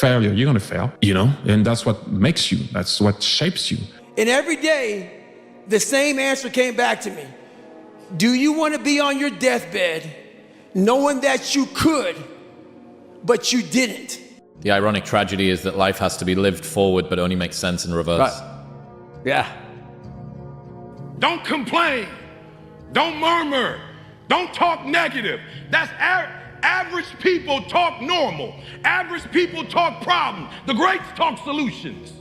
failure, you're going to fail, and that's what makes you, that's what shapes you. And every day, the same answer came back to me. Do you want to be on your deathbed knowing that you could, but you didn't? The ironic tragedy is that life has to be lived forward, but only makes sense in reverse. Right. Yeah. Don't complain. Don't murmur. Don't talk negative. That's average people talk normal. Average people talk problem. The greats talk solutions.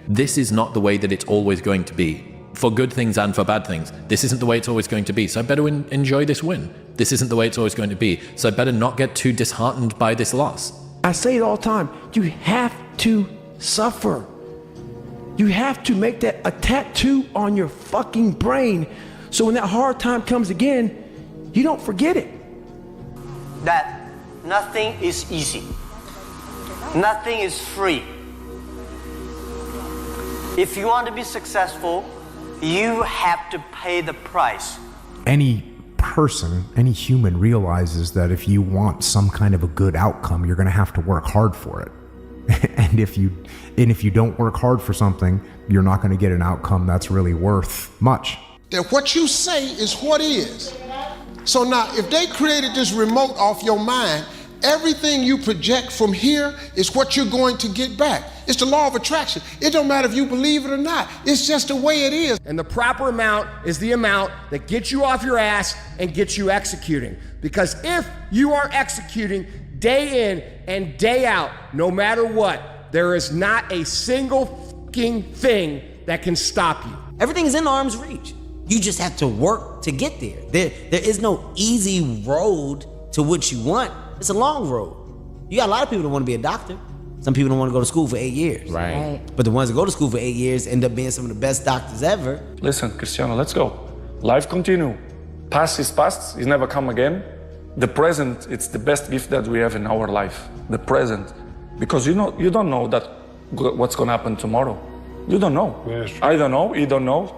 This is not the way that it's always going to be. For good things and for bad things. This isn't the way it's always going to be. So I better enjoy this win. This isn't the way it's always going to be. So I better not get too disheartened by this loss. I say it all the time. You have to suffer. You have to make that a tattoo on your fucking brain. So when that hard time comes again, you don't forget it. That nothing is easy. Nothing is free. If you want to be successful, you have to pay the price. Any person, any human realizes that if you want some kind of a good outcome, you're going to have to work hard for it. And if you don't work hard for something, you're not going to get an outcome that's really worth much. That what you say is what is. So now, if they created this remote off your mind, everything you project from here is what you're going to get back. It's the law of attraction. It don't matter if you believe it or not. It's just the way it is. And the proper amount is the amount that gets you off your ass and gets you executing. Because if you are executing day in and day out, no matter what, there is not a single fucking thing that can stop you. Everything is in arm's reach. You just have to work to get there. There is no easy road to what you want. It's a long road. You got a lot of people that want to be a doctor. Some people don't want to go to school for 8 years. Right. But the ones that go to school for 8 years end up being some of the best doctors ever. Listen, Cristiano, let's go. Life continue. Past is past, it's never come again. The present, it's the best gift that we have in our life. The present. Because you don't know that what's gonna happen tomorrow. You don't know. Yes. I don't know, you don't know.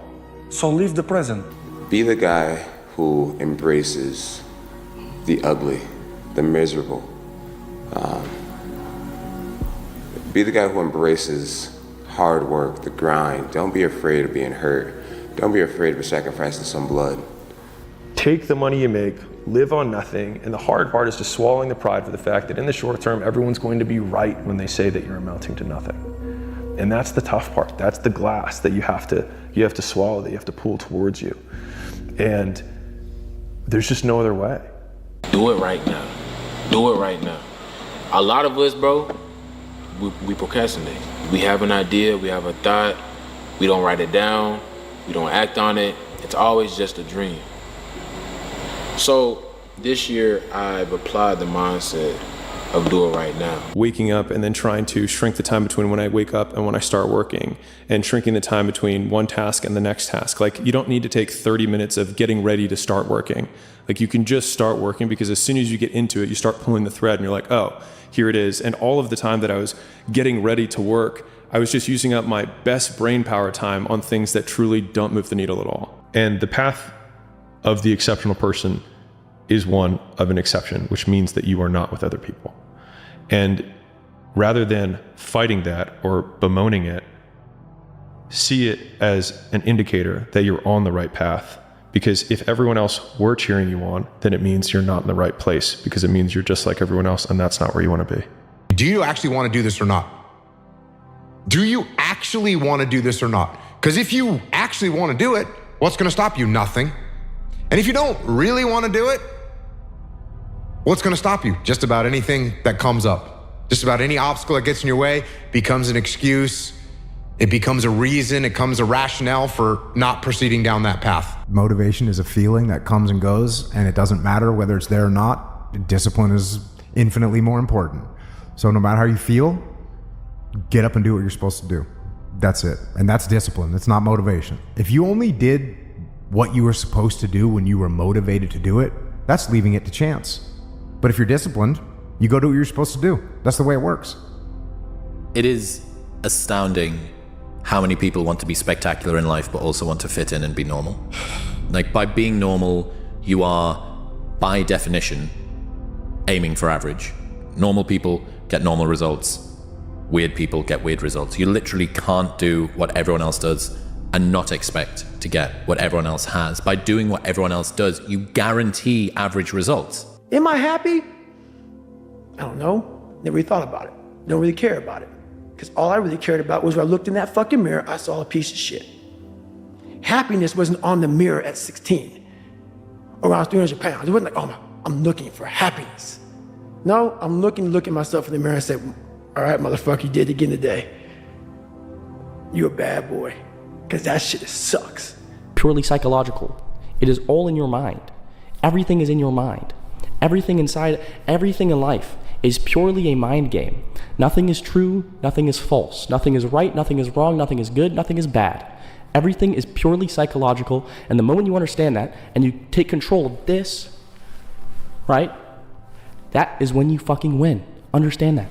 So live the present. Be the guy who embraces the ugly, the miserable. Be the guy who embraces hard work, the grind. Don't be afraid of being hurt. Don't be afraid of sacrificing some blood. Take the money you make, live on nothing, and the hard part is just swallowing the pride for the fact that in the short term, everyone's going to be right when they say that you're amounting to nothing. And that's the tough part. That's the glass that you have to swallow, that you have to pull towards you. And there's just no other way. Do it right now. Do it right now. A lot of us, bro, we procrastinate. We have an idea, we have a thought, we don't write it down, we don't act on it. It's always just a dream. So this year, I've applied the mindset of do it right now. Waking up and then trying to shrink the time between when I wake up and when I start working, and shrinking the time between one task and the next task. Like, you don't need to take 30 minutes of getting ready to start working. Like, you can just start working, because as soon as you get into it, you start pulling the thread and you're like, oh, here it is. And all of the time that I was getting ready to work, I was just using up my best brain power time on things that truly don't move the needle at all. And the path of the exceptional person is one of an exception, which means that you are not with other people. And rather than fighting that or bemoaning it, see it as an indicator that you're on the right path. Because if everyone else were cheering you on, then it means you're not in the right place, because it means you're just like everyone else, and that's not where you want to be. Do you actually want to do this or not? Do you actually want to do this or not? Because if you actually want to do it, what's going to stop you? Nothing. And if you don't really want to do it, what's going to stop you? Just about anything that comes up. Just about any obstacle that gets in your way becomes an excuse. It becomes a reason. It becomes a rationale for not proceeding down that path. Motivation is a feeling that comes and goes, and it doesn't matter whether it's there or not. Discipline is infinitely more important. So no matter how you feel, get up and do what you're supposed to do. That's it. And that's discipline. It's not motivation. If you only did what you were supposed to do when you were motivated to do it, that's leaving it to chance. But if you're disciplined, you go do what you're supposed to do. That's the way it works. It is astounding how many people want to be spectacular in life but also want to fit in and be normal. Like, by being normal, you are, by definition, aiming for average. Normal people get normal results. weird people get weird results. You literally can't do what everyone else does and not expect to get what everyone else has. By doing what everyone else does, you guarantee average results. Am I happy? I don't know. Never really thought about it. Don't really care about it. Because all I really cared about was when I looked in that fucking mirror, I saw a piece of shit. Happiness wasn't on the mirror at 16 or when I was 300 pounds. It wasn't like, oh, I'm looking for happiness. No, I'm look at myself in the mirror and say, all right, motherfucker, you did it again today. You a bad boy. Because that shit sucks. Purely psychological. It is all in your mind. Everything is in your mind. Everything inside, everything in life is purely a mind game. Nothing is true, nothing is false. Nothing is right, nothing is wrong, nothing is good, nothing is bad. Everything is purely psychological, and the moment you understand that, and you take control of this, right? That is when you fucking win. Understand that.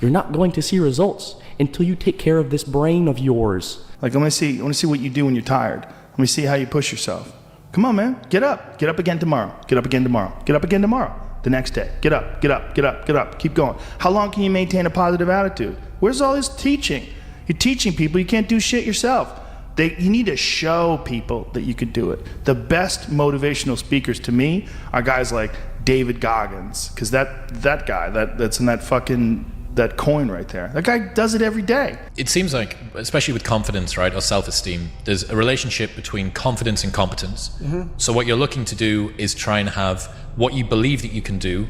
You're not going to see results until you take care of this brain of yours. Like, I want to see what you do when you're tired. Let me see how you push yourself. Come on, man. Get up. Get up again tomorrow. Get up again tomorrow. Get up again tomorrow. The next day. Get up, get up, get up, get up. Keep going. How long can you maintain a positive attitude? Where's all this teaching? You're teaching people. You can't do shit yourself. You need to show people that you could do it. The best motivational speakers to me are guys like David Goggins, because that guy that's in that coin right there. That guy does it every day. It seems like, especially with confidence, right, or self-esteem, there's a relationship between confidence and competence. Mm-hmm. So what you're looking to do is try and have what you believe that you can do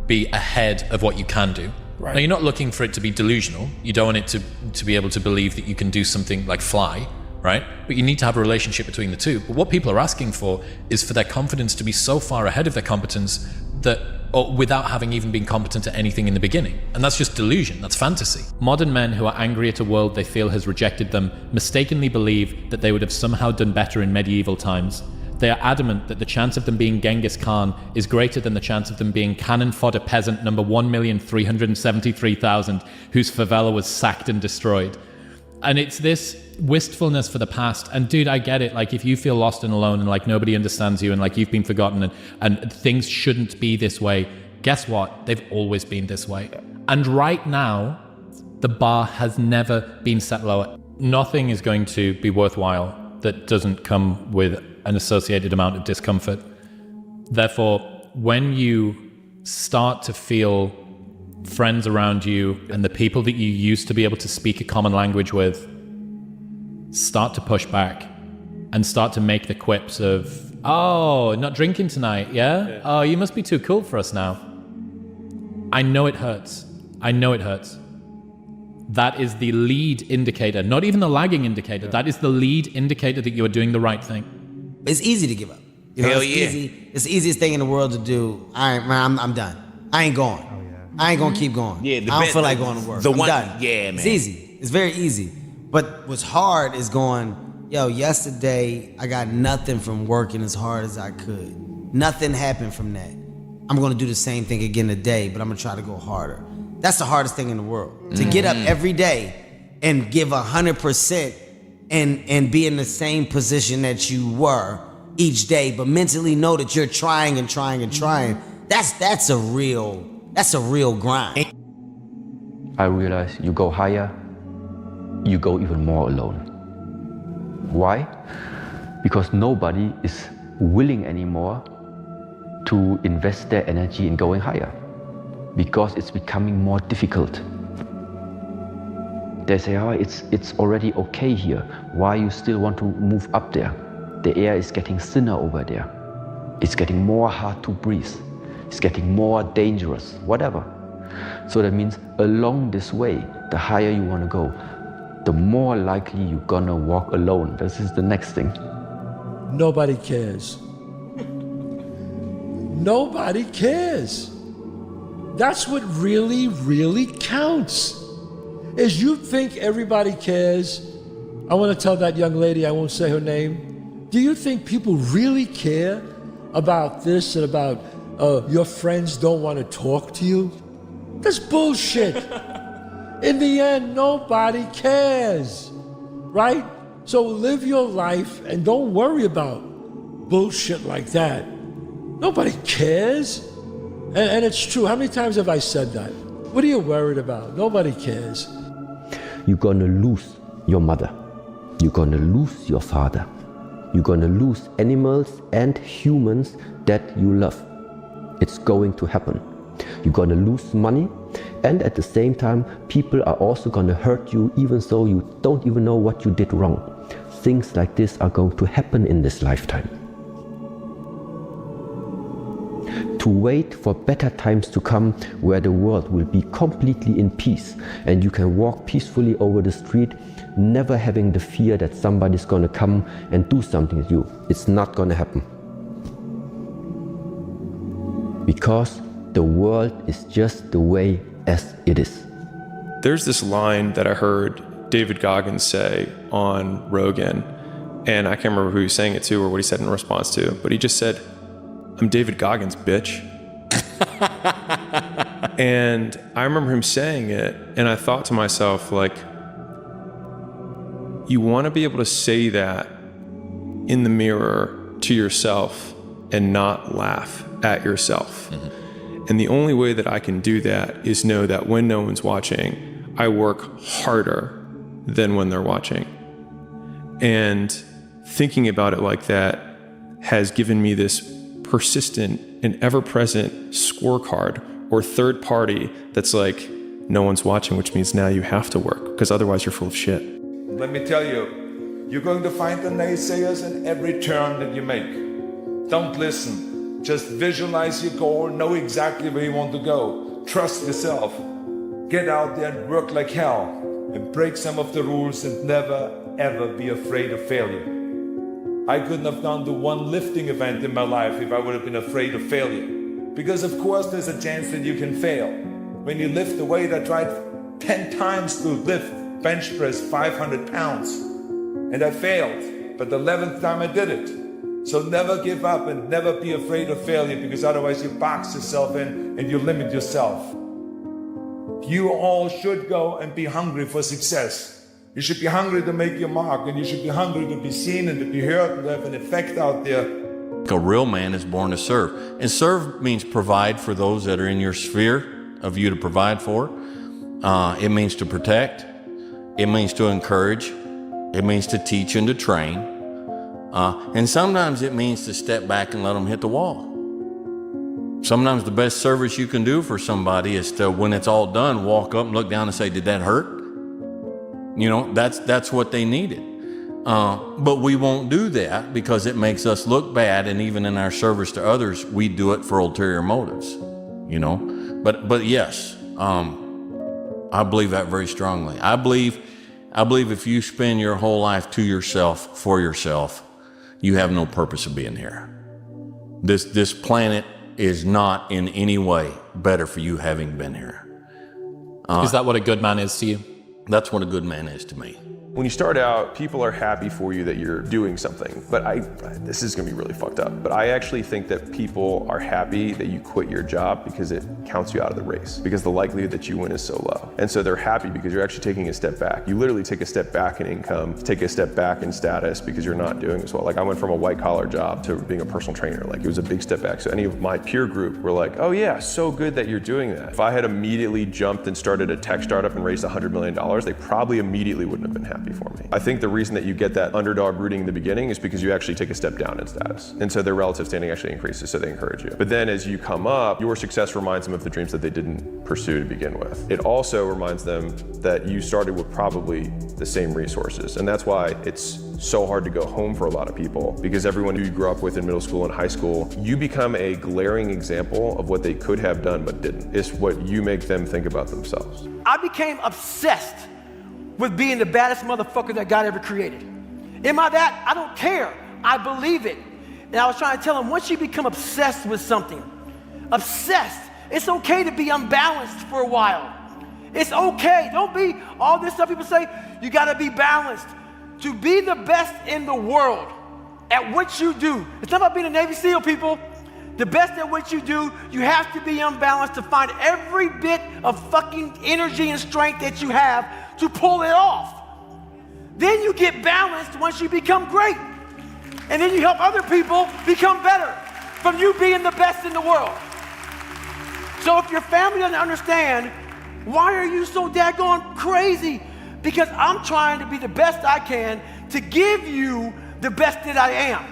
be ahead of what you can do. Right. Now, you're not looking for it to be delusional. You don't want it to be able to believe that you can do something like fly, right? But you need to have a relationship between the two. But what people are asking for is for their confidence to be so far ahead of their competence that, or without having even been competent at anything in the beginning. And that's just delusion, that's fantasy. Modern men who are angry at a world they feel has rejected them mistakenly believe that they would have somehow done better in medieval times. They are adamant that the chance of them being Genghis Khan is greater than the chance of them being cannon fodder peasant number 1,373,000 whose favela was sacked and destroyed. And it's this wistfulness for the past. And dude, I get it. Like, if you feel lost and alone and like nobody understands you and like you've been forgotten and things shouldn't be this way, guess what? They've always been this way. And right now, the bar has never been set lower. Nothing is going to be worthwhile that doesn't come with an associated amount of discomfort. Therefore, when you start to feel friends around you and the people that you used to be able to speak a common language with start to push back and start to make the quips of, oh, not drinking tonight, yeah? Oh, you must be too cool for us now. I know it hurts. I know it hurts. That is the lead indicator, not even the lagging indicator. That is the lead indicator that you are doing the right thing. It's easy to give up. Hell it's yeah. Easy. It's the easiest thing in the world to do. I'm done. I ain't going. I ain't gonna keep going. Yeah, I don't feel like going to work. I'm done. Yeah, man. It's easy. It's very easy. But what's hard is going, yo, yesterday I got nothing from working as hard as I could. Nothing happened from that. I'm gonna do the same thing again today, but I'm gonna try to go harder. That's the hardest thing in the world. To get up every day and give 100% and be in the same position that you were each day, but mentally know that you're trying and trying and trying. That's a real grind. I realize you go higher, you go even more alone. Why? Because nobody is willing anymore to invest their energy in going higher, because it's becoming more difficult. They say, oh, it's already okay here. Why you still want to move up there? The air is getting thinner over there. It's getting more hard to breathe. It's getting more dangerous, whatever. So that means along this way, the higher you want to go, the more likely you're gonna walk alone. This is the next thing. Nobody cares. Nobody cares. That's what really, really counts. Is you think everybody cares. I want to tell that young lady, I won't say her name. Do you think people really care about this and about your friends don't want to talk to you? That's bullshit. In the end, nobody cares, right? So live your life and don't worry about bullshit like that. Nobody cares. And it's true. How many times have I said that? What are you worried about? Nobody cares. you're gonna lose your mother. You're gonna lose your father. You're gonna lose animals and humans that you love. It's going to happen. You're gonna lose money, and at the same time, people are also gonna hurt you even though you don't even know what you did wrong. Things like this are going to happen in this lifetime. To wait for better times to come where the world will be completely in peace and you can walk peacefully over the street, never having the fear that somebody's gonna come and do something to you. It's not gonna happen. Because the world is just the way as it is. There's this line that I heard David Goggins say on Rogan, and I can't remember who he was saying it to or what he said in response to, but he just said, "I'm David Goggins, bitch." And I remember him saying it, and I thought to myself, like, you want to be able to say that in the mirror to yourself and not laugh at yourself. And the only way that I can do that is know that when no one's watching, I work harder than when they're watching. And thinking about it like that has given me this persistent and ever-present scorecard or third party that's like, no one's watching, which means now you have to work, because otherwise you're full of shit. Let me tell you, you're going to find the naysayers in every turn that you make. Don't listen. Just visualize your goal, know exactly where you want to go. Trust yourself. Get out there and work like hell, and break some of the rules, and never, ever be afraid of failure. I couldn't have done the one lifting event in my life if I would have been afraid of failure. Because of course there's a chance that you can fail. When you lift the weight, I tried 10 times to lift bench press 500 pounds. And I failed, but the 11th time I did it. So never give up and never be afraid of failure, because otherwise you box yourself in and you limit yourself. You all should go and be hungry for success. You should be hungry to make your mark, and you should be hungry to be seen and to be heard and to have an effect out there. A real man is born to serve. And serve means provide for those that are in your sphere of you to provide for. It means to protect. It means to encourage. It means to teach and to train. And sometimes it means to step back and let them hit the wall. Sometimes the best service you can do for somebody is to, when it's all done, walk up and look down and say, did that hurt? You know, that's what they needed. But we won't do that because it makes us look bad, and even in our service to others, we do it for ulterior motives, you know. But yes, I believe that very strongly. I believe if you spend your whole life to yourself, for yourself, you have no purpose of being here. This planet is not in any way better for you having been here. Is that what a good man is to you? That's what a good man is to me. When you start out, people are happy for you that you're doing something. But this is gonna be really fucked up, but I actually think that people are happy that you quit your job because it counts you out of the race, because the likelihood that you win is so low. And so they're happy because you're actually taking a step back. You literally take a step back in income, take a step back in status because you're not doing as well. Like I went from a white collar job to being a personal trainer. Like it was a big step back. So any of my peer group were like, oh yeah, so good that you're doing that. If I had immediately jumped and started a tech startup and raised $100 million, they probably immediately wouldn't have been happy for me. I think the reason that you get that underdog rooting in the beginning is because you actually take a step down in status. And so their relative standing actually increases, so they encourage you. But then as you come up, your success reminds them of the dreams that they didn't pursue to begin with. It also reminds them that you started with probably the same resources. And that's why it's so hard to go home for a lot of people, because everyone who you grew up with in middle school and high school, you become a glaring example of what they could have done but didn't. It's what you make them think about themselves. I became obsessed with being the baddest motherfucker that God ever created. Am I that? I don't care. I believe it. And I was trying to tell him, once you become obsessed with something, obsessed, it's okay to be unbalanced for a while. It's okay. Don't be all this stuff people say, you gotta be balanced. To be the best in the world at what you do, it's not about being a Navy SEAL, people. The best at what you do, you have to be unbalanced to find every bit of fucking energy and strength that you have to pull it off. Then you get balanced once you become great. And then you help other people become better from you being the best in the world. So if your family doesn't understand, why are you so daggone crazy? because I'm trying to be the best I can to give you the best that I am.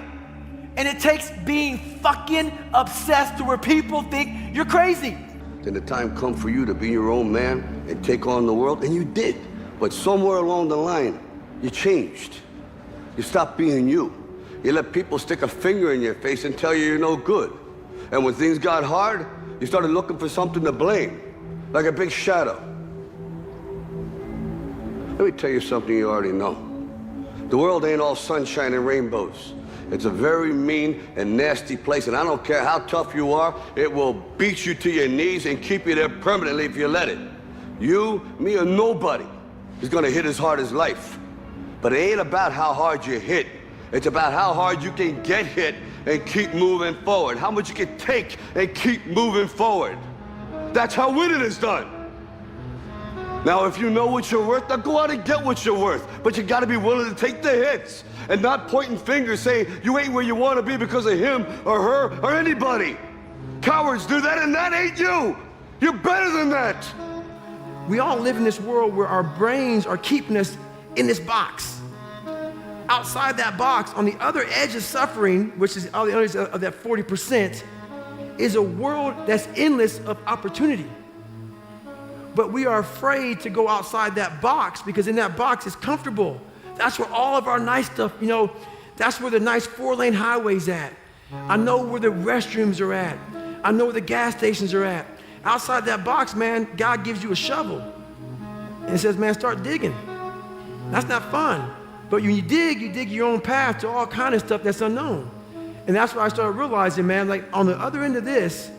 And it takes being fucking obsessed to where people think you're crazy. Then the time come for you to be your own man and take on the world, and you did. But somewhere along the line, you changed. You stopped being you. You let people stick a finger in your face and tell you you're no good. And when things got hard, you started looking for something to blame, like a big shadow. Let me tell you something you already know. The world ain't all sunshine and rainbows. It's a very mean and nasty place, and I don't care how tough you are, it will beat you to your knees and keep you there permanently if you let it. You, me, or nobody is gonna hit as hard as life. But it ain't about how hard you hit. It's about how hard you can get hit and keep moving forward. How much you can take and keep moving forward. That's how winning is done. Now, if you know what you're worth, now go out and get what you're worth. But you gotta be willing to take the hits and not pointing fingers saying you ain't where you wanna be because of him or her or anybody. Cowards do that, and that ain't you. You're better than that. We all live in this world where our brains are keeping us in this box. Outside that box, on the other edge of suffering, which is on the other edge of that 40%, is a world that's endless of opportunity. But we are afraid to go outside that box because in that box is comfortable. That's where all of our nice stuff, you know, that's where the nice 4-lane highway's at. I know where the restrooms are at. I know where the gas stations are at. Outside that box, man, God gives you a shovel and says, man, start digging. That's not fun. But when you dig your own path to all kind of stuff that's unknown. And that's where I started realizing, man, like on the other end of this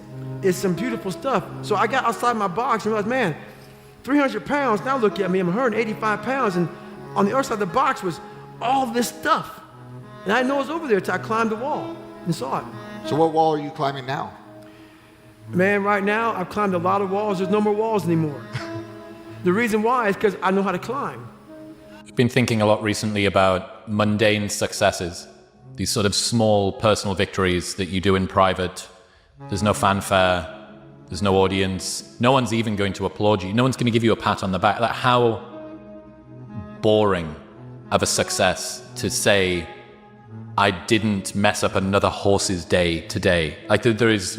is some beautiful stuff. So I got outside my box and realized, man, 300 pounds, now look at me, I'm 185 pounds, and on the other side of the box was all this stuff. And I didn't know it was over there until I climbed the wall and saw it. So what wall are you climbing now? Man, right now, I've climbed a lot of walls. There's no more walls anymore. The reason why is because I know how to climb. I've been thinking a lot recently about mundane successes, these sort of small personal victories that you do in private. There's no fanfare, there's no audience, no one's even going to applaud you, no one's going to give you a pat on the back. Like, how boring of a success to say, I didn't mess up another horse's day today. Like there is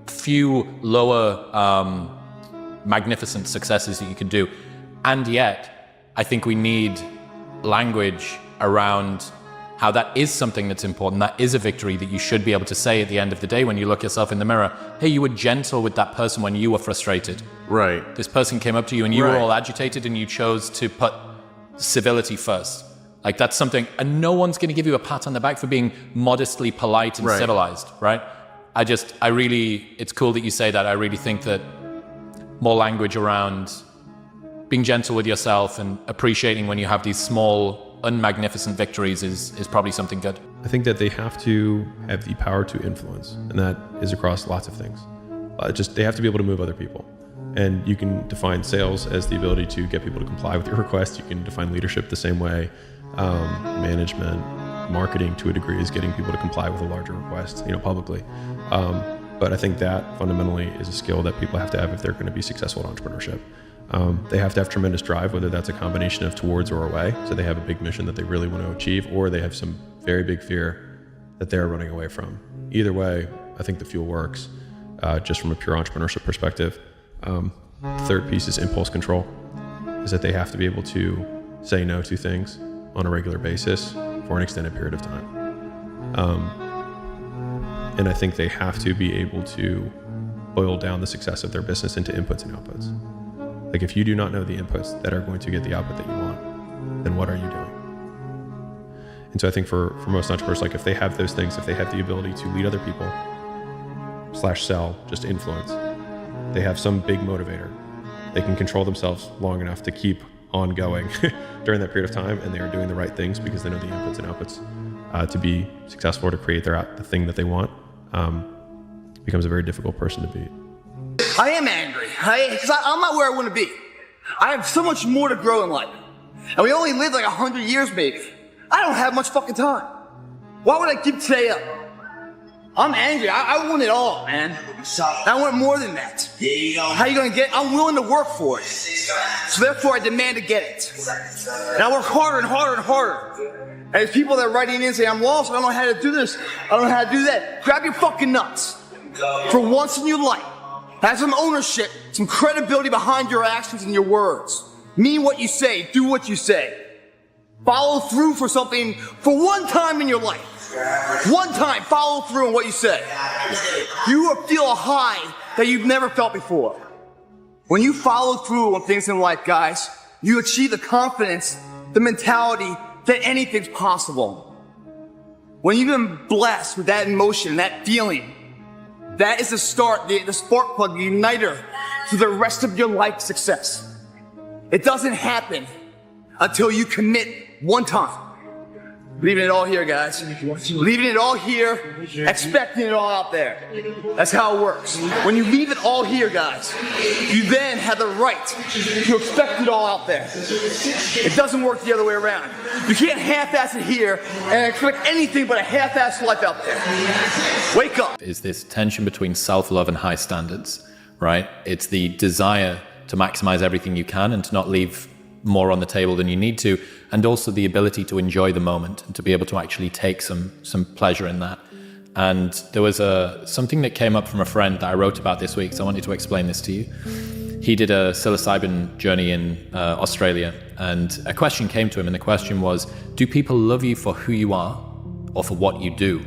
few lower magnificent successes that you can do. And yet, I think we need language around how that is something that's important. That is a victory that you should be able to say at the end of the day when you look yourself in the mirror. Hey, you were gentle with that person when you were frustrated. Right. This person came up to you and you were all agitated and you chose to put civility first. Like that's something, and no one's going to give you a pat on the back for being modestly polite and civilized, right? It's cool that you say that. I really think that more language around being gentle with yourself and appreciating when you have these small, unmagnificent victories is probably something good. I think that they have to have the power to influence, and that is across lots of things. They have to be able to move other people. And you can define sales as the ability to get people to comply with your request. You can define leadership the same way. Management, marketing to a degree is getting people to comply with a larger request, publicly. But I think that fundamentally is a skill that people have to have if they're going to be successful at entrepreneurship. They have to have tremendous drive, whether that's a combination of towards or away. So they have a big mission that they really want to achieve, or they have some very big fear that they're running away from. Either way, I think the fuel works, just from a pure entrepreneurship perspective. The third piece is impulse control, is that they have to be able to say no to things on a regular basis for an extended period of time. And I think they have to be able to boil down the success of their business into inputs and outputs. Like if you do not know the inputs that are going to get the output that you want, then what are you doing? And so I think for most entrepreneurs, like if they have those things, if they have the ability to lead other people, /sell, just influence, they have some big motivator. They can control themselves long enough to keep on going during that period of time, and they are doing the right things because they know the inputs and outputs to be successful, to create the thing that they want, becomes a very difficult person to beat. I am angry, because I'm not where I want to be. I have so much more to grow in life. And we only live like 100 years maybe. I don't have much fucking time. Why would I give today up? I'm angry. I want it all, man. I want more than that. How you gonna get it? I'm willing to work for it. So therefore, I demand to get it. And I work harder and harder and harder. And there's people that are writing in and say, I'm lost, I don't know how to do this, I don't know how to do that. Grab your fucking nuts. For once in your life, have some ownership, some credibility behind your actions and your words. Mean what you say, do what you say. Follow through for something for one time in your life. One time, follow through on what you say. You will feel a high that you've never felt before. When you follow through on things in life, guys, you achieve the confidence, the mentality that anything's possible. When you've been blessed with that emotion, that feeling, that is the start, the spark plug, the igniter to the rest of your life success. It doesn't happen until you commit one time. Leaving it all here, guys. Leaving it all here, expecting it all out there. That's how it works. When you leave it all here, guys, you then have the right to expect it all out there. It doesn't work the other way around. You can't half-ass it here and expect anything but a half-ass life out there. Wake up. Is this tension between self-love and high standards, right? It's the desire to maximize everything you can and to not leave more on the table than you need to, and also the ability to enjoy the moment and to be able to actually take some pleasure in that. And there was something that came up from a friend that I wrote about this week, so I wanted to explain this to you. He did a psilocybin journey in Australia, and a question came to him, and the question was, do people love you for who you are or for what you do?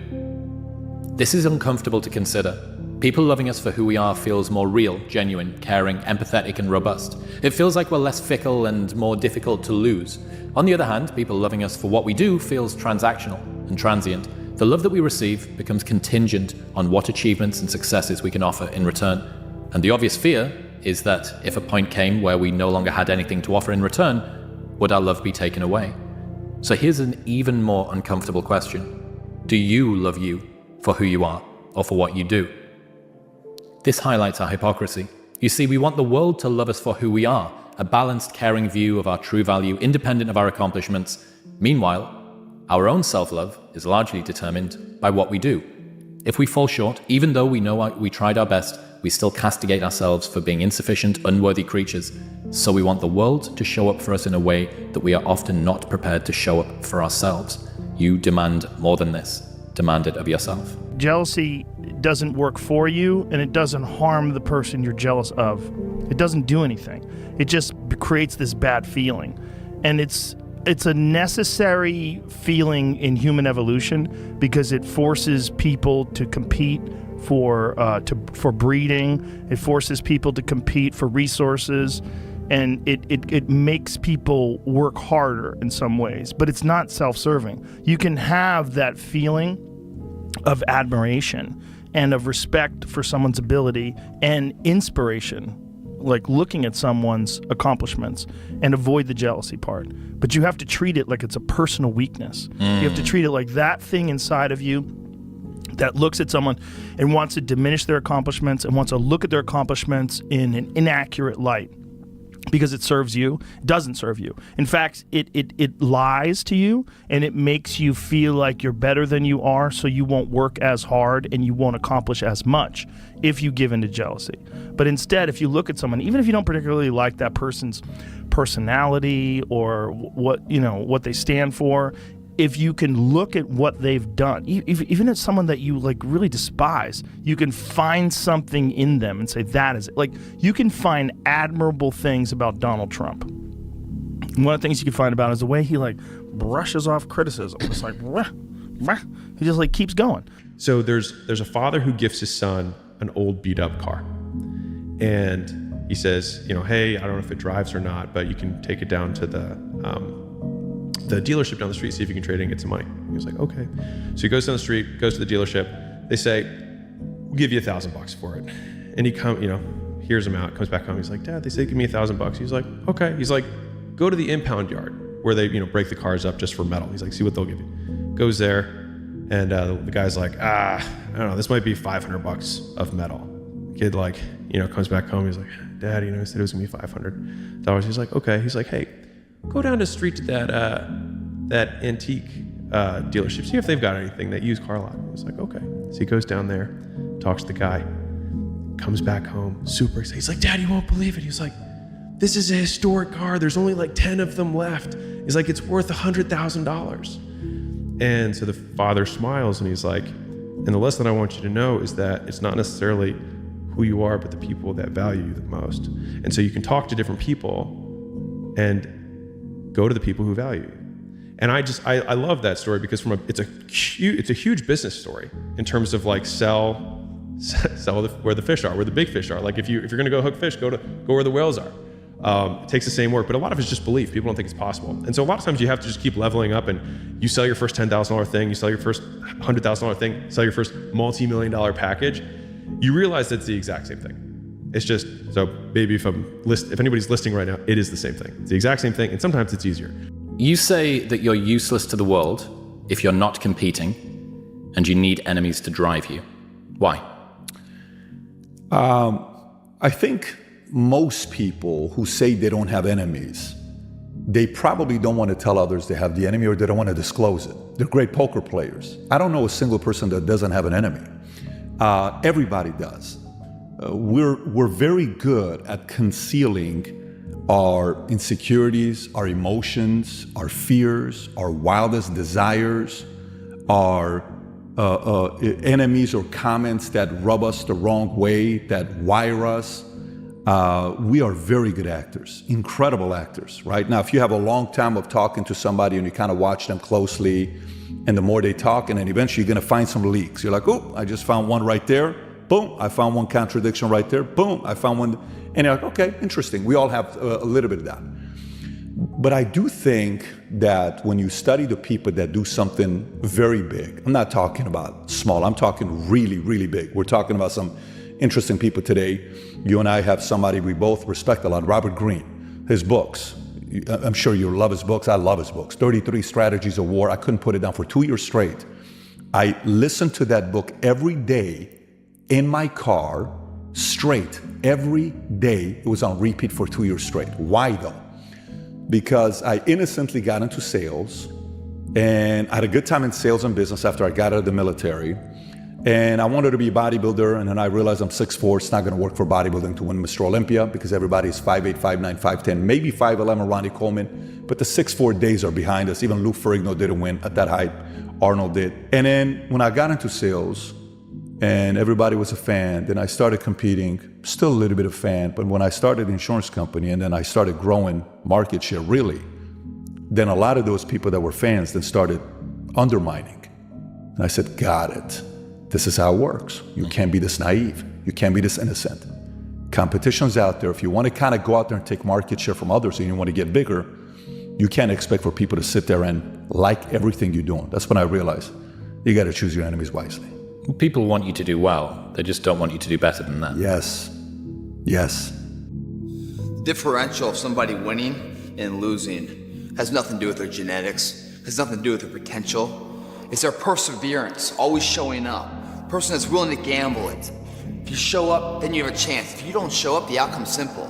This is uncomfortable to consider. People loving us for who we are feels more real, genuine, caring, empathetic, and robust. It feels like we're less fickle and more difficult to lose. On the other hand, people loving us for what we do feels transactional and transient. The love that we receive becomes contingent on what achievements and successes we can offer in return. And the obvious fear is that if a point came where we no longer had anything to offer in return, would our love be taken away? So here's an even more uncomfortable question. Do you love you for who you are or for what you do? This highlights our hypocrisy. You see, we want the world to love us for who we are, a balanced, caring view of our true value, independent of our accomplishments. Meanwhile, our own self-love is largely determined by what we do. If we fall short, even though we know we tried our best, we still castigate ourselves for being insufficient, unworthy creatures. So we want the world to show up for us in a way that we are often not prepared to show up for ourselves. You demand more than this. Demand it of yourself. Jealousy doesn't work for you, and it doesn't harm the person you're jealous of. It doesn't do anything. It just creates this bad feeling. And it's a necessary feeling in human evolution because it forces people to compete for breeding. It forces people to compete for resources, and it makes people work harder in some ways. But it's not self-serving. You can have that feeling of admiration and of respect for someone's ability and inspiration, like looking at someone's accomplishments, and avoid the jealousy part. But you have to treat it like it's a personal weakness. You have to treat it like that thing inside of you that looks at someone and wants to diminish their accomplishments and wants to look at their accomplishments in an inaccurate light. Because it serves you, it doesn't serve you. In fact, it lies to you, and it makes you feel like you're better than you are, so you won't work as hard and you won't accomplish as much if you give in to jealousy. But instead, if you look at someone, even if you don't particularly like that person's personality or what they stand for, if you can look at what they've done, even if someone that you like really despise, you can find something in them and say, that is it. Like, you can find admirable things about Donald Trump. One of the things you can find about is the way he like brushes off criticism. It's like, he just like keeps going. So there's a father who gifts his son an old beat up car. And he says, hey, I don't know if it drives or not, but you can take it down to the dealership down the street, see if you can trade it and get some money. He was like, okay. So he goes down the street, goes to the dealership. They say, we'll give you $1,000 for it. And he hears him out, comes back home. He's like, Dad, they say give me $1,000. He's like, okay. He's like, go to the impound yard where they, break the cars up just for metal. He's like, see what they'll give you. Goes there, and the guy's like, I don't know, this might be $500 of metal. Kid comes back home. He's like, Dad, he said it was gonna be $500. He's like, okay. He's like, hey, go down the street to that antique dealership. See if they've got anything, that used car lot. He's like, okay. So he goes down there, talks to the guy, comes back home, super excited. He's like, Dad, you won't believe it. He's like, this is a historic car. There's only like 10 of them left. He's like, it's worth $100,000. And so the father smiles and he's like, and the lesson I want you to know is that it's not necessarily who you are, but the people that value you the most. And so you can talk to different people and go to the people who value you. And I love that story because it's a huge business story in terms of like sell where the fish are, where the big fish are. Like if you're going to go hook fish, go where the whales are. It takes the same work, but a lot of it's just belief. People don't think it's possible. And so a lot of times you have to just keep leveling up, and you sell your first $10,000 thing, you sell your first $100,000 thing, sell your first multi-million-dollar package. You realize that it's the exact same thing. It's just, so maybe if anybody's listening right now, it is the same thing. It's the exact same thing, and sometimes it's easier. You say that you're useless to the world if you're not competing, and you need enemies to drive you. Why? I think most people who say they don't have enemies, they probably don't want to tell others they have the enemy, or they don't want to disclose it. They're great poker players. I don't know a single person that doesn't have an enemy. Everybody does. We're very good at concealing our insecurities, our emotions, our fears, our wildest desires, our enemies or comments that rub us the wrong way, that wire us. We are very good actors, incredible actors, right? Now, if you have a long time of talking to somebody and you kind of watch them closely, and the more they talk, and then eventually you're going to find some leaks. You're like, oh, I just found one right there. Boom, I found one contradiction right there. Boom, I found one. And you're like, okay, interesting. We all have a little bit of that. But I do think that when you study the people that do something very big, I'm not talking about small, I'm talking really, really big. We're talking about some interesting people today. You and I have somebody we both respect a lot, Robert Greene. His books, I'm sure you love his books. I love his books. 33 Strategies of War. I couldn't put it down for 2 years straight. I listened to that book every day in my car, straight, every day. It was on repeat for 2 years straight. Why though? Because I innocently got into sales, and I had a good time in sales and business after I got out of the military. And I wanted to be a bodybuilder, and then I realized I'm 6'4". It's not going to work for bodybuilding to win Mr. Olympia because everybody's 5'8", 5'9", 5'10", maybe 5'11", Ronnie Coleman. But the 6'4" days are behind us. Even Lou Ferrigno didn't win at that height. Arnold did. And then when I got into sales and everybody was a fan, then I started competing, still a little bit of fan. But when I started the insurance company and then I started growing market share, really, then a lot of those people that were fans then started undermining. And I said, got it. This is how it works. You can't be this naive. You can't be this innocent. Competition's out there. If you want to kind of go out there and take market share from others and you want to get bigger, you can't expect for people to sit there and like everything you're doing. That's when I realized you got to choose your enemies wisely. People want you to do well. They just don't want you to do better than that. Yes. Yes. The differential of somebody winning and losing has nothing to do with their genetics, has nothing to do with their potential. It's their perseverance, always showing up. The person that's willing to gamble it. If you show up, then you have a chance. If you don't show up, the outcome's simple.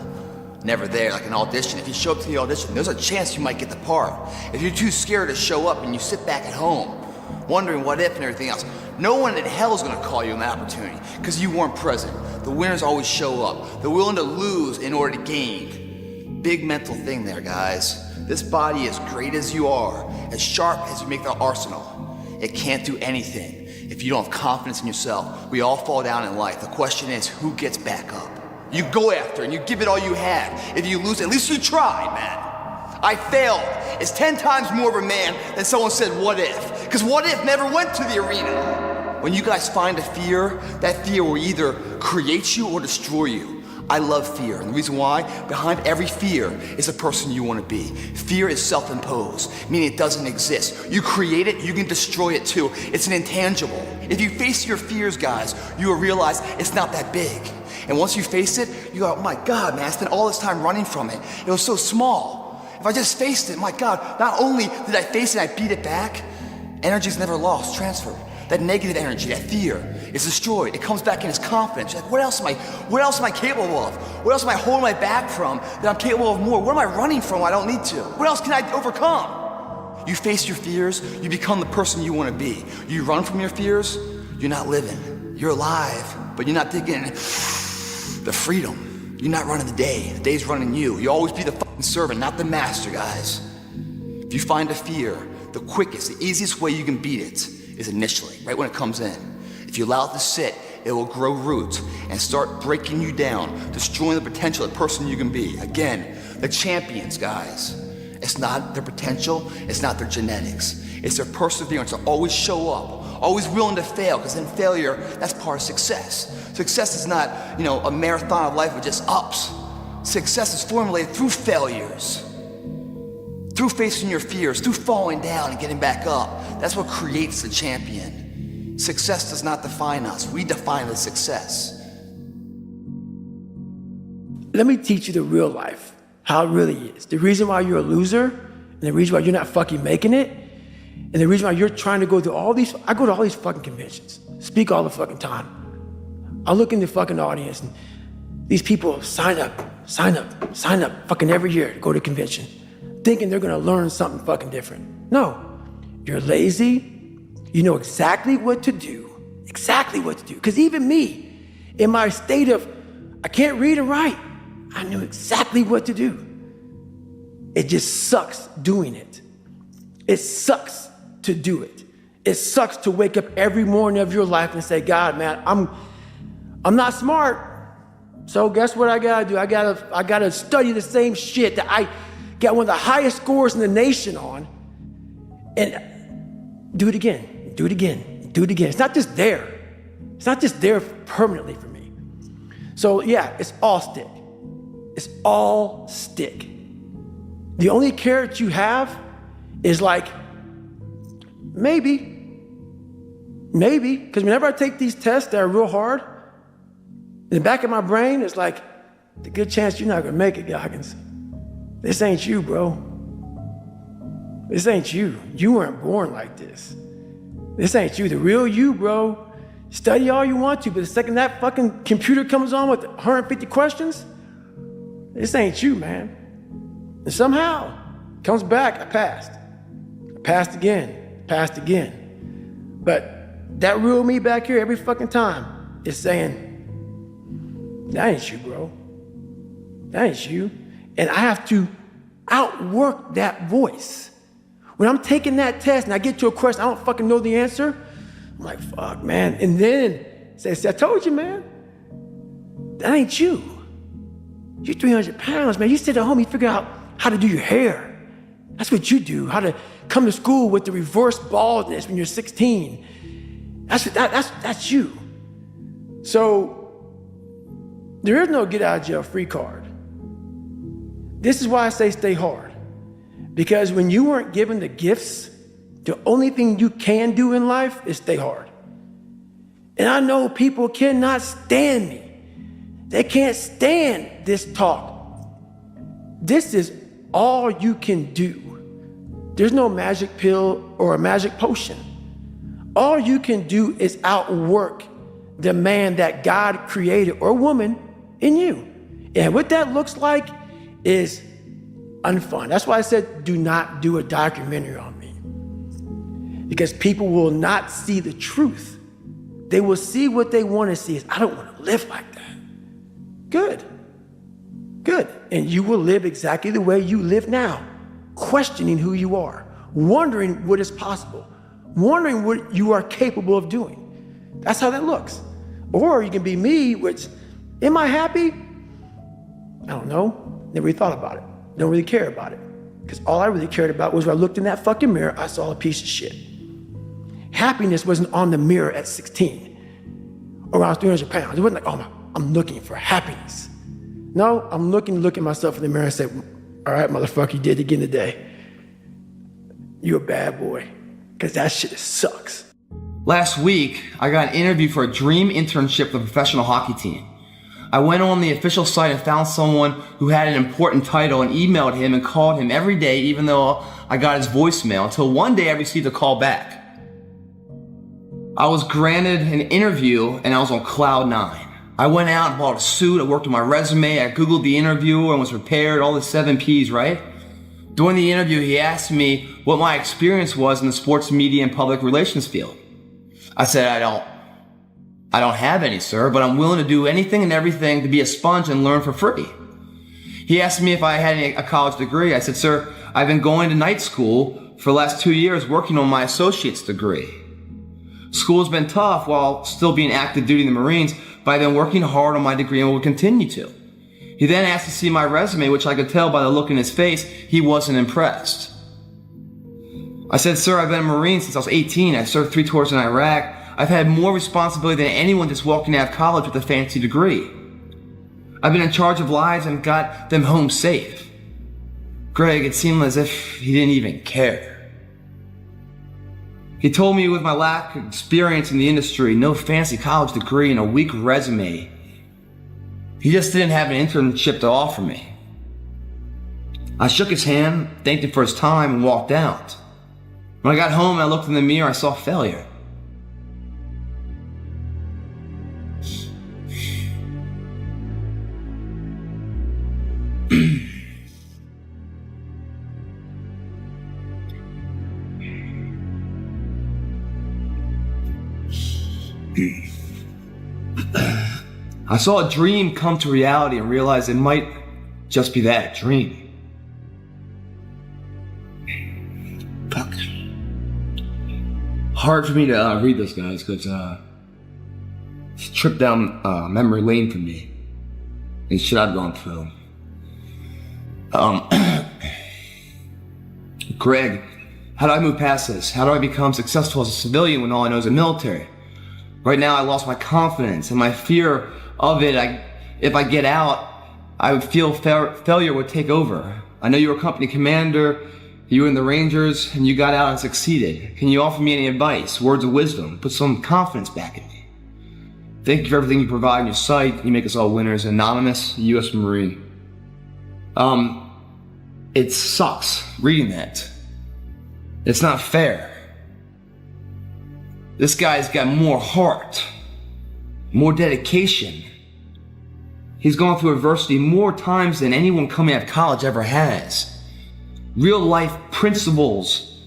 Never there, like an audition. If you show up to the audition, there's a chance you might get the part. If you're too scared to show up and you sit back at home, wondering what if and everything else, no one in hell is gonna call you an opportunity because you weren't present. The winners always show up. They're willing to lose in order to gain. Big mental thing there, guys. This body, as great as you are, as sharp as you make the arsenal, it can't do anything if you don't have confidence in yourself. We all fall down in life. The question is, who gets back up? You go after and you give it all you have. If you lose, at least you tried, man. I failed. It's 10 times more of a man than someone said, what if? Because what if never went to the arena. When you guys find a fear, that fear will either create you or destroy you. I love fear, and the reason why, behind every fear is a person you want to be. Fear is self-imposed, meaning it doesn't exist. You create it, you can destroy it too. It's an intangible. If you face your fears, guys, you will realize it's not that big. And once you face it, you go, oh my God, man, I spent all this time running from it. It was so small. If I just faced it, my God, not only did I face it, I beat it back, energy's never lost, transferred. That negative energy, that fear, is destroyed. It comes back in as confidence. You're like, what else am I capable of? What else am I holding my back from that I'm capable of more? What am I running from I don't need to? What else can I overcome? You face your fears, you become the person you want to be. You run from your fears, you're not living. You're alive, but you're not taking the freedom. You're not running the day. The day's running you. You always be the fucking servant, not the master, guys. If you find a fear, the quickest, the easiest way you can beat it is initially, right when it comes in. If you allow it to sit, it will grow roots and start breaking you down, destroying the potential of the person you can be. Again, the champions, guys. It's not their potential, it's not their genetics. It's their perseverance to always show up, always willing to fail, because in failure, that's part of success. Success is not, a marathon of life with just ups. Success is formulated through failures, through facing your fears, through falling down and getting back up. That's what creates the champion. Success does not define us. We define the success. Let me teach you the real life, how it really is. The reason why you're a loser, and the reason why you're not fucking making it, and the reason why you're trying to go through I go to all these fucking conventions, speak all the fucking time. I look in the fucking audience and these people sign up fucking every year to go to a convention, thinking they're gonna learn something fucking different. No, you're lazy, you know exactly what to do. Because even me, in my state of, I can't read and write, I knew exactly what to do. It just sucks doing it. It sucks to do it. It sucks to wake up every morning of your life and say, God, man, I'm not smart. So guess what I gotta do? I gotta study the same shit that I got one of the highest scores in the nation on, and do it again. It's not just there. It's not just there permanently for me. So yeah, it's all stick. It's all stick. The only carrot you have is like, maybe, because whenever I take these tests that are real hard, in the back of my brain, it's like, the good chance you're not gonna make it, Goggins. This ain't you, bro. This ain't you. You weren't born like this. This ain't you. The real you, bro. Study all you want to, but the second that fucking computer comes on with 150 questions, this ain't you, man. And somehow, comes back, I passed. I passed again. But that real me back here every fucking time is saying, that ain't you, bro. That ain't you. And I have to outwork that voice. When I'm taking that test and I get to a question, I don't fucking know the answer, I'm like, fuck, man. And then say, I told you, man, that ain't you. You're 300 pounds, man. You sit at home, you figure out how to do your hair. That's what you do. How to come to school with the reverse baldness when you're 16. That's you. So there is no get out of jail free card. This is why I say stay hard. Because when you weren't given the gifts, the only thing you can do in life is stay hard. And I know people cannot stand me. They can't stand this talk. This is all you can do. There's no magic pill or a magic potion. All you can do is outwork the man that God created, or woman, in you. And what that looks like is unfun. That's why I said, do not do a documentary on me. Because people will not see the truth. They will see what they want to see. I don't want to live like that. Good. And you will live exactly the way you live now, questioning who you are, wondering what is possible, wondering what you are capable of doing. That's how that looks. Or you can be me, which, am I happy? I don't know. Never really thought about it. Don't really care about it. Because all I really cared about was when I looked in that fucking mirror, I saw a piece of shit. Happiness wasn't on the mirror at 16 or when I was 300 pounds. It wasn't like, oh, I'm looking for happiness. No, I'm looking at myself in the mirror and say, all right, motherfucker, you did it again today. You're a bad boy. Because that shit sucks. Last week, I got an interview for a dream internship with a professional hockey team. I went on the official site and found someone who had an important title and emailed him and called him every day, even though I got his voicemail, until one day I received a call back. I was granted an interview and I was on cloud 9. I went out and bought a suit, I worked on my resume, I Googled the interviewer and was prepared, all the 7 Ps, right? During the interview, he asked me what my experience was in the sports media and public relations field. I said, I I don't have any, sir, but I'm willing to do anything and everything to be a sponge and learn for free. He asked me if I had a college degree. I said, sir, I've been going to night school for the last 2 years working on my associate's degree. School's been tough while still being active duty in the Marines, but I've been working hard on my degree and will continue to. He then asked to see my resume, which I could tell by the look in his face, he wasn't impressed. I said, sir, I've been a Marine since I was 18. I served 3 tours in Iraq. I've had more responsibility than anyone just walking out of college with a fancy degree. I've been in charge of lives and got them home safe. Greg, it seemed as if he didn't even care. He told me with my lack of experience in the industry, no fancy college degree, and a weak resume, he just didn't have an internship to offer me. I shook his hand, thanked him for his time, and walked out. When I got home and I looked in the mirror, I saw failure. I saw a dream come to reality and realized it might just be that, a dream. Fuck. Hard for me to read this, guys, because it's a trip down memory lane for me. And shit I've gone through. Greg, how do I move past this? How do I become successful as a civilian when all I know is the military? Right now I lost my confidence and my fear of it. If I get out, I would feel failure would take over. I know you were a company commander, you were in the Rangers, and you got out and succeeded. Can you offer me any advice, words of wisdom, put some confidence back in me? Thank you for everything you provide on your site. You make us all winners. Anonymous, U.S. Marine. It sucks reading that. It's not fair. This guy's got more heart, more dedication. He's gone through adversity more times than anyone coming out of college ever has. Real life principles,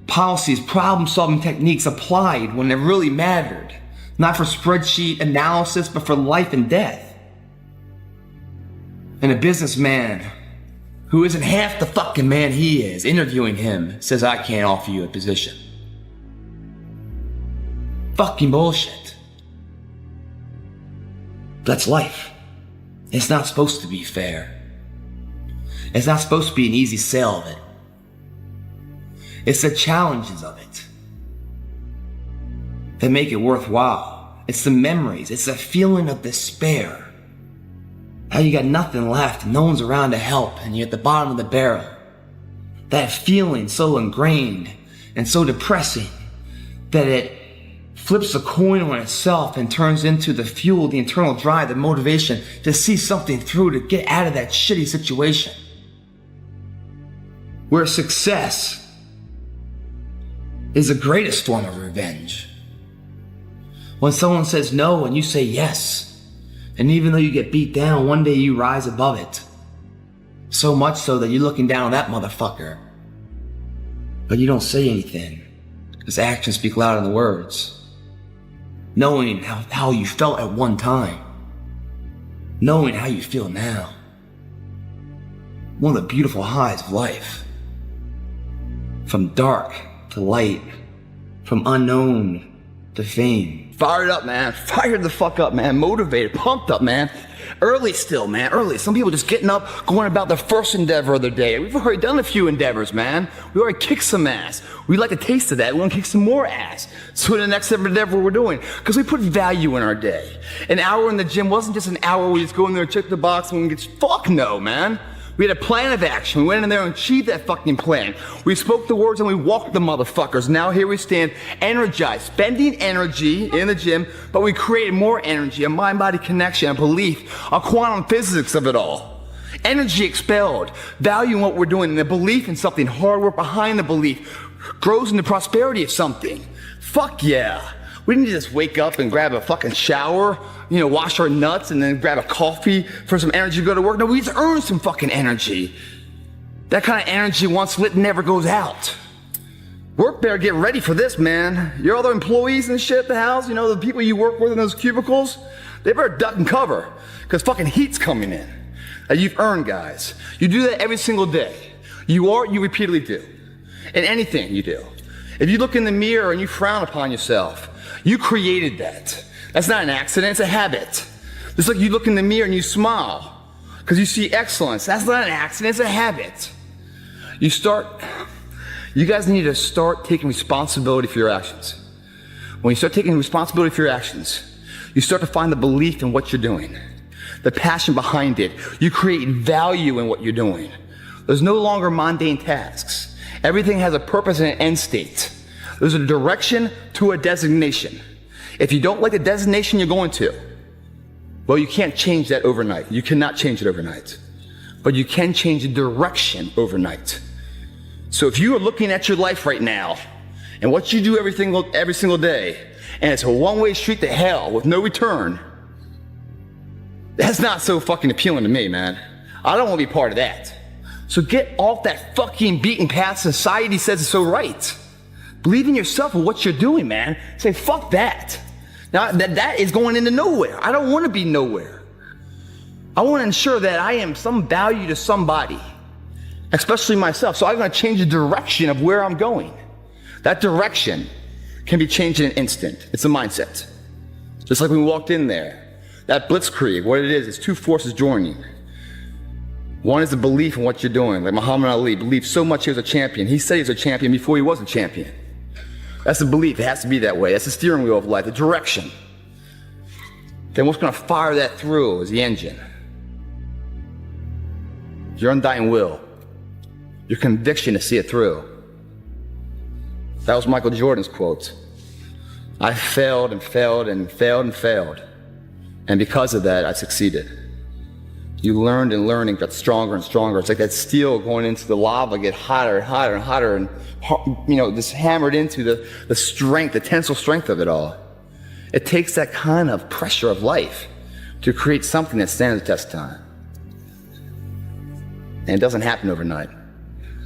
policies, problem-solving techniques applied when it really mattered. Not for spreadsheet analysis, but for life and death. And a businessman who isn't half the fucking man he is, interviewing him, says I can't offer you a position. Fucking bullshit. That's life. It's not supposed to be fair. It's not supposed to be an easy sale of it. It's the challenges of it that make it worthwhile. It's the memories. It's the feeling of despair. How you got nothing left, no one's around to help, and you're at the bottom of the barrel. That feeling so ingrained and so depressing that it flips the coin on itself and turns into the fuel, the internal drive, the motivation to see something through, to get out of that shitty situation. Where success is the greatest form of revenge. When someone says no and you say yes, and even though you get beat down, one day you rise above it. So much so that you're looking down on that motherfucker. But you don't say anything, because actions speak louder than words. Knowing how you felt at one time. Knowing how you feel now. One of the beautiful highs of life. From dark to light. From unknown to fame. Fired up, man. Fired the fuck up, man. Motivated, pumped up, man. Early still, man. Early. Some people just getting up, going about their first endeavor of the day. We've already done a few endeavors, man. We already kicked some ass. We like a taste of that. We want to kick some more ass. So the next endeavor we're doing, because we put value in our day. An hour in the gym wasn't just an hour where we just go in there and check the box and we get, fuck no, man. We had a plan of action. We went in there and achieved that fucking plan. We spoke the words and we walked the motherfuckers. Now here we stand, energized, spending energy in the gym, but we created more energy, a mind-body connection, a belief, a quantum physics of it all. Energy expelled, value in what we're doing, and the belief in something, hard work behind the belief, grows into prosperity of something. Fuck yeah. We didn't just wake up and grab a fucking shower, wash our nuts and then grab a coffee for some energy to go to work. No, we just earned some fucking energy. That kind of energy once lit never goes out. Work better get ready for this, man. Your other employees and shit at the house, you know, the people you work with in those cubicles, they better duck and cover, because fucking heat's coming in. That you've earned, guys. You do that every single day. You repeatedly do. In anything you do. If you look in the mirror and you frown upon yourself, you created that. That's not an accident, it's a habit. Just like you look in the mirror and you smile, because you see excellence. That's not an accident, it's a habit. You guys need to start taking responsibility for your actions. When you start taking responsibility for your actions, you start to find the belief in what you're doing, the passion behind it. You create value in what you're doing. There's no longer mundane tasks. Everything has a purpose and an end state. There's a direction to a designation. If you don't like the destination you're going to, well, you can't change that overnight. You cannot change it overnight. But you can change the direction overnight. So if you are looking at your life right now and what you do every single day, and it's a one-way street to hell with no return, that's not so fucking appealing to me, man. I don't want to be part of that. So get off that fucking beaten path society says is so right. Believe in yourself and what you're doing, man. Say, fuck that. Now, that is going into nowhere. I don't want to be nowhere. I want to ensure that I am some value to somebody, especially myself. So I'm going to change the direction of where I'm going. That direction can be changed in an instant. It's a mindset. Just like when we walked in there, that blitzkrieg, what it is two forces joining. One is the belief in what you're doing. Like Muhammad Ali believed so much he was a champion. He said he was a champion before he was a champion. That's the belief. It has to be that way. That's the steering wheel of life, the direction. Then what's going to fire that through is the engine. Your undying will. Your conviction to see it through. That was Michael Jordan's quote. I failed and failed and failed and failed. And because of that, I succeeded. You learned and learning got stronger and stronger. It's like that steel going into the lava get hotter and hotter and hotter and, you know, just hammered into the strength, the tensile strength of it all. It takes that kind of pressure of life to create something that stands the test of time. And it doesn't happen overnight.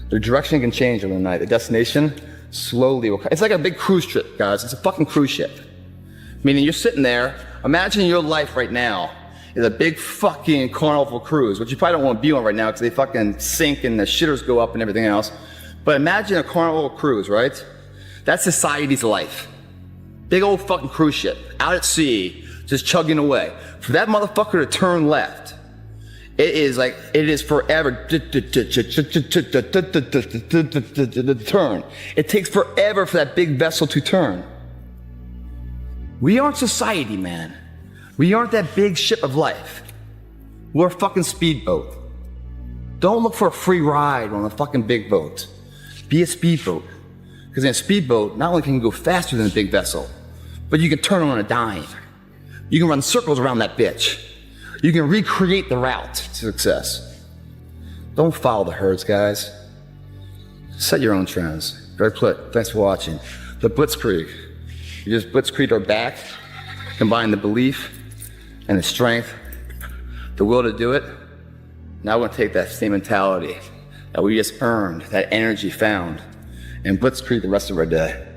The direction can change overnight. The destination slowly will come. It's like a big cruise trip, guys. It's a fucking cruise ship. Meaning you're sitting there, imagine your life right now is a big fucking Carnival cruise, which you probably don't want to be on right now because they fucking sink and the shitters go up and everything else. But imagine a Carnival cruise, right? That's society's life. Big old fucking cruise ship, out at sea, just chugging away. For that motherfucker to turn left, it is forever turn. It takes forever for that big vessel to turn. We aren't society, man. We aren't that big ship of life. We're a fucking speedboat. Don't look for a free ride on a fucking big boat. Be a speedboat. Because in a speedboat, not only can you go faster than a big vessel, but you can turn on a dime. You can run circles around that bitch. You can recreate the route to success. Don't follow the herds, guys. Set your own trends. Very Plitt, thanks for watching. The Blitzkrieg. You just blitzkrieg our back, combine the belief and the strength, the will to do it. Now we're gonna take that same mentality that we just earned, that energy found, and blitzkrieg the rest of our day.